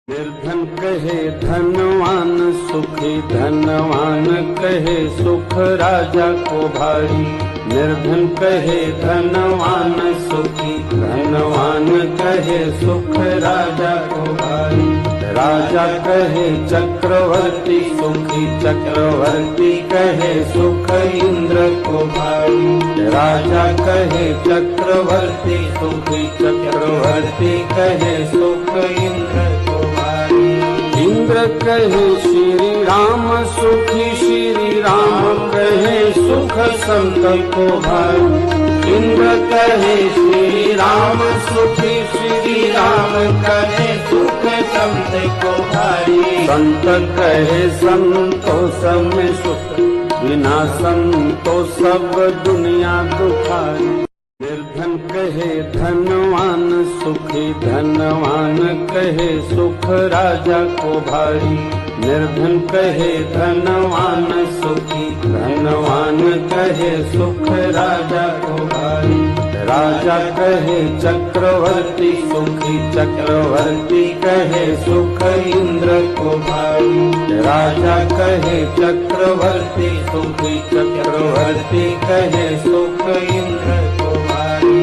निर्धन कहे धनवान सुखी, धनवान कहे सुख राजा को भारी। निर्धन कहे धनवान सुखी, धनवान कहे सुख राजा को भारी। राजा कहे चक्रवर्ती सुखी, चक्रवर्ती कहे सुख इंद्र को भारी। राजा कहे चक्रवर्ती सुखी, चक्रवर्ती कहे सुख इंद्र को भारी। इंद्र कहे श्री राम सुखी, श्री राम कहे सुख संत को भारी। इंद्र कहे श्री राम सुखी, श्री राम कहे सुख संत को भारी। संत कहे संतोष में सुख, बिना संतोष सब दुनिया दुखारी। निर्धन कहे धनवान सुखी, धनवान कहे सुख राजा को भारी। निर्धन कहे धनवान सुखी, धनवान कहे सुख राजा को भारी। राजा कहे चक्रवर्ती सुखी, चक्रवर्ती कहे सुख इंद्र को भारी। राजा कहे चक्रवर्ती सुखी, चक्रवर्ती कहे सुख इंद्र को भारी।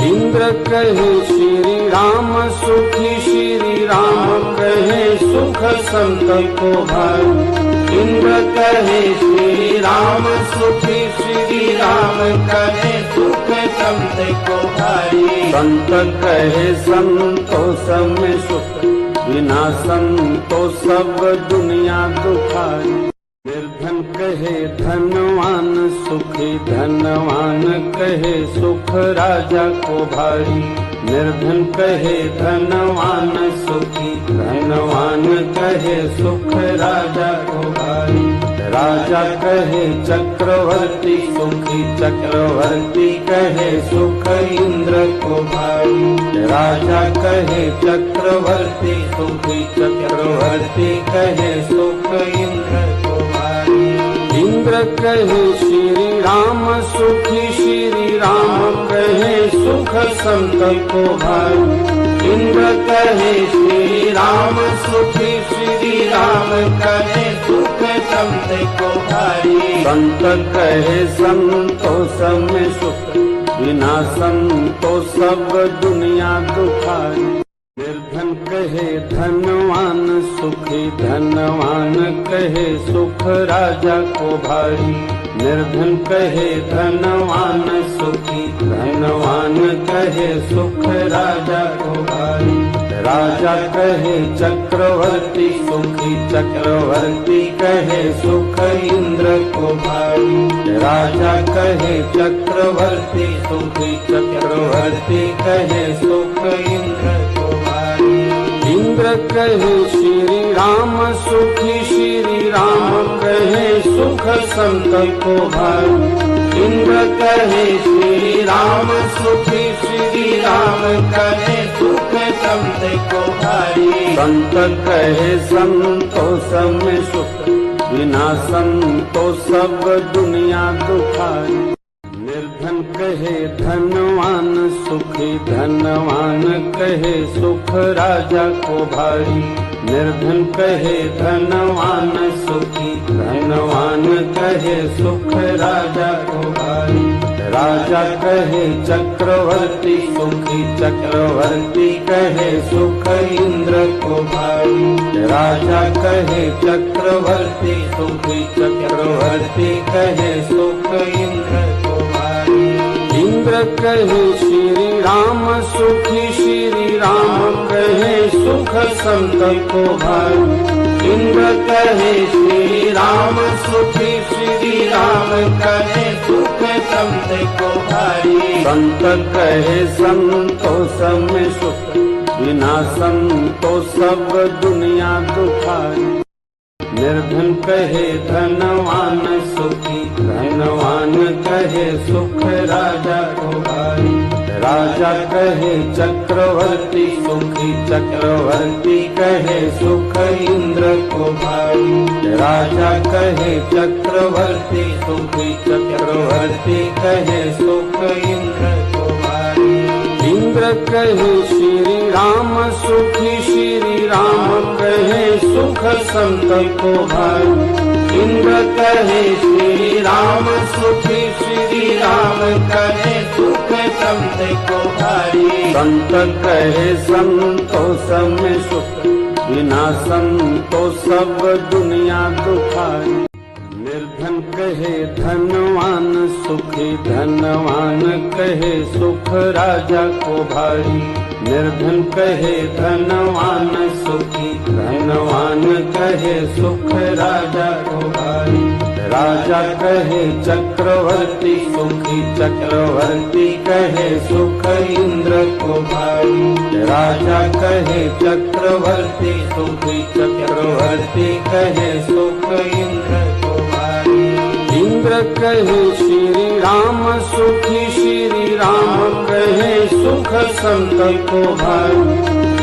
इंद्र कहे श्री राम सुखी, श्री राम कहे सुख संत को भारी। इंद्र कहे श्री राम सुखी, श्री राम कहे सुख संत को भारी। संत कहे संतोष में सुख, बिना संतोष सब दुनिया दुखारी। निर्धन कहे धनवान सुखी, धनवान कहे सुख राजा को भारी। निर्धन कहे धनवान सुखी, धनवान कहे सुख राजा को भारी। राजा कहे चक्रवर्ती सुखी, चक्रवर्ती कहे सुख इंद्र को भारी। राजा कहे चक्रवर्ती सुखी, चक्रवर्ती कहे सुख इंद्र को भारी। इंद्र कहे श्री राम सुखी, श्री राम कहे सुख संत को भारी। इंद्र कहे श्री राम सुखी, श्री राम कहे सुख संत को भारी। संत कहे संतोष में सुख, बिना संतोष सब दुनिया दुखारी। निर्धन कहे धनवान सुखी, धनवान कहे सुख राजा को भारी। निर्धन कहे धनवान सुखी, धनवान कहे सुख राजा को भारी। राजा कहे चक्रवर्ती सुखी, चक्रवर्ती कहे सुख इंद्र को भारी। राजा कहे चक्रवर्ती सुखी, चक्रवर्ती कहे सुख इंद्र को भारी। इंद्र कहे श्री राम सुखी, श्री राम कहे सुख संत को भारी। इंद्र कहे श्री राम सुखी, श्री राम कहे सुख संत को भारी। संत कहे संतोष में सुख, बिना संतोष सब दुनिया दुखारी। निर्धन कहे धनवान सुखी, धनवान कहे सुख राजा को भारी। निर्धन कहे धनवान सुखी, धनवान कहे सुख राजा को भारी। राजा कहे चक्रवर्ती सुखी, चक्रवर्ती कहे सुख इंद्र को भारी। राजा कहे चक्रवर्ती सुखी, चक्रवर्ती कहे सुख इंद्र को भारी। इंद्र कहे श्री राम सुखी, श्री राम कहे सुख संत को भारी। इंद्र कहे श्री राम सुखी, श्री राम कहे सुख संत को भारी। संत कहे संतोष में सुख, बिना संतोष सब दुनिया दुखारी। निर्धन कहे धनवान सुखी, धनवान कहे सुख राजा को भारी। राजा कहे चक्रवर्ती सुखी, चक्रवर्ती कहे सुख इंद्र को भारी। राजा कहे चक्रवर्ती सुखी, चक्रवर्ती कहे सुख इंद्र को भारी। इंद्र कहे श्री राम सुखी, श्री राम सुख संत को भाई। इंद्र कहे श्री राम सुखी, श्री राम कहे सुख संत को भाई। संत कहे संतोष में सुख, बिना संतोष सब दुनिया दुखाई। निर्धन कहे धनवान सुखी, धनवान कहे सुख राजा को भारी। निर्धन कहे धनवान सुखी, धनवान कहे सुख राजा को भारी। राजा कहे चक्रवर्ती सुखी, चक्रवर्ती कहे सुख इंद्र को भारी। राजा कहे चक्रवर्ती सुखी, चक्रवर्ती कहे सुख इंद्र को भारी। इंद्र कहे श्री राम सुखी, श्री राम कहे सुख संत को भाई।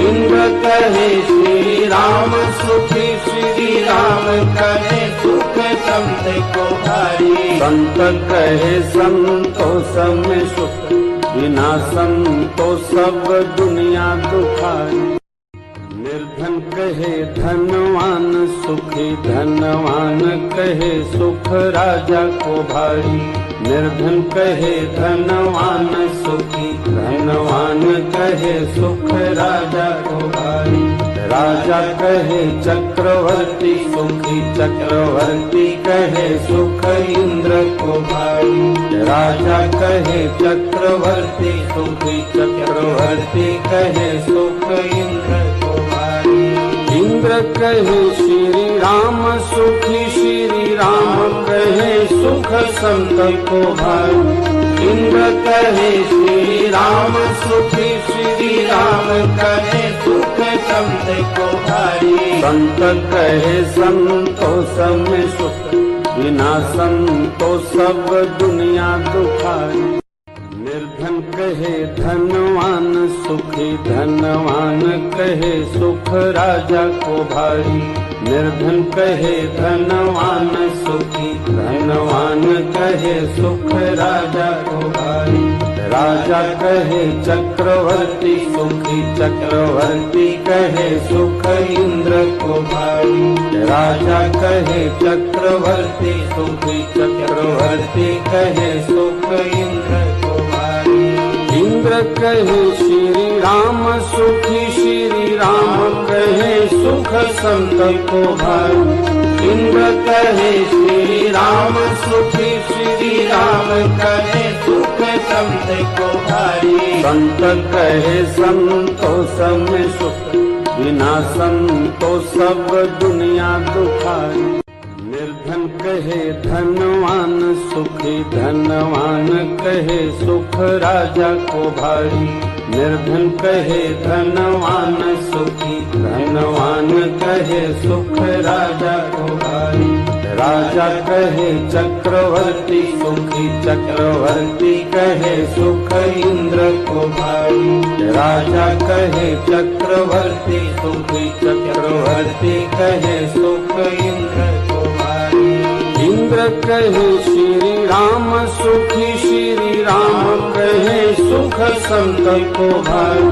इंद्र कहे श्री राम सुखी, श्री राम कहे सुख संत को भारी। संत कहे संतोष में सुख, बिना संतोष सब दुनिया दुखाई। निर्धन कहे धनवान सुखी, धनवान कहे सुख राजा को भारी। निर्धन कहे धनवान सुखी, धनवान कहे सुख राजा को भारी। राजा कहे चक्रवर्ती सुखी, चक्रवर्ती कहे सुख इंद्र को भाई। राजा कहे चक्रवर्ती सुखी, चक्रवर्ती कहे सुख इंद्र को भाई। इंद्र कहे श्री राम सुखी, श्री राम कहे सुख संत को भाई। इंद्र कहे श्री राम सुखी, श्री राम कहे सुख संत को भारी। संत कहे संतोष में सुख, बिना संतोष सब दुनिया दुखाई। निर्धन कहे धनवान सुखी, धनवान कहे सुख राजा को भारी। निर्धन कहे धनवान सुखी, धनवान कहे सुख राजा को भारी। राजा कहे चक्रवर्ती सुखी, चक्रवर्ती कहे सुख इंद्र को भाई। राजा कहे चक्रवर्ती सुखी, चक्रवर्ती कहे सुख इंद्र को भाई। इंद्र कहे श्री राम सुखी, श्री राम कहे सुख संत को भाई। इंद्र कहे श्री राम सुखी, श्री राम कहे सुख संत को भारी। संत कहे संतोष में सुख, बिना संतोष सब दुनिया दुखाई। निर्धन कहे धनवान सुखी, धनवान कहे सुख राजा को भारी। निर्धन कहे धनवान सुखी, धनवान कहे सुख राजा को भारी। राजा कहे चक्रवर्ती सुखी, चक्रवर्ती कहे सुख इंद्र को भाई। राजा कहे चक्रवर्ती सुखी, चक्रवर्ती कहे सुख इंद्र को भाई। इंद्र कहे श्री राम सुखी, श्री राम कहे सुख संत को भाई।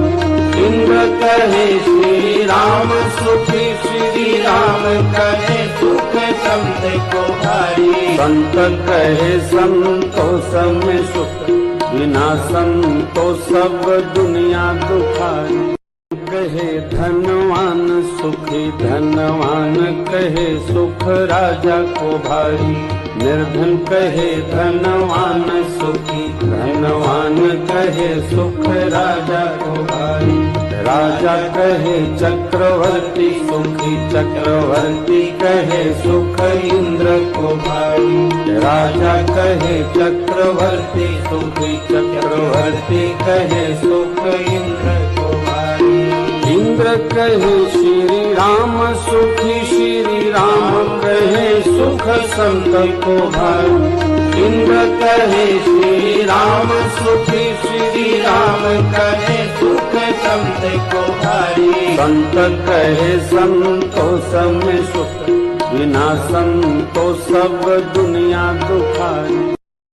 इंद्र कहे श्री राम सुखी, श्री राम कहे सुख संत को भारी। संत कहे संतोष में सुख, बिना संतोष सब दुनिया दुखाई। कहे धनवान सुखी, धनवान कहे सुख राजा को भारी। निर्धन कहे धनवान सुखी, धनवान कहे सुख राजा को भारी। राजा कहे चक्रवर्ती सुखी, चक्रवर्ती कहे सुख इंद्र को भाई। राजा कहे चक्रवर्ती सुखी, चक्रवर्ती कहे सुख इंद्र को भाई। इंद्र कहे श्री राम सुखी, श्री राम कहे सुख संत को भाई। इंद्र कहे श्री राम सुखी, श्री राम कहे सुख संत को भारी। संत कहे संतोष में सुख, बिना संतोष सब दुनिया दुखाई।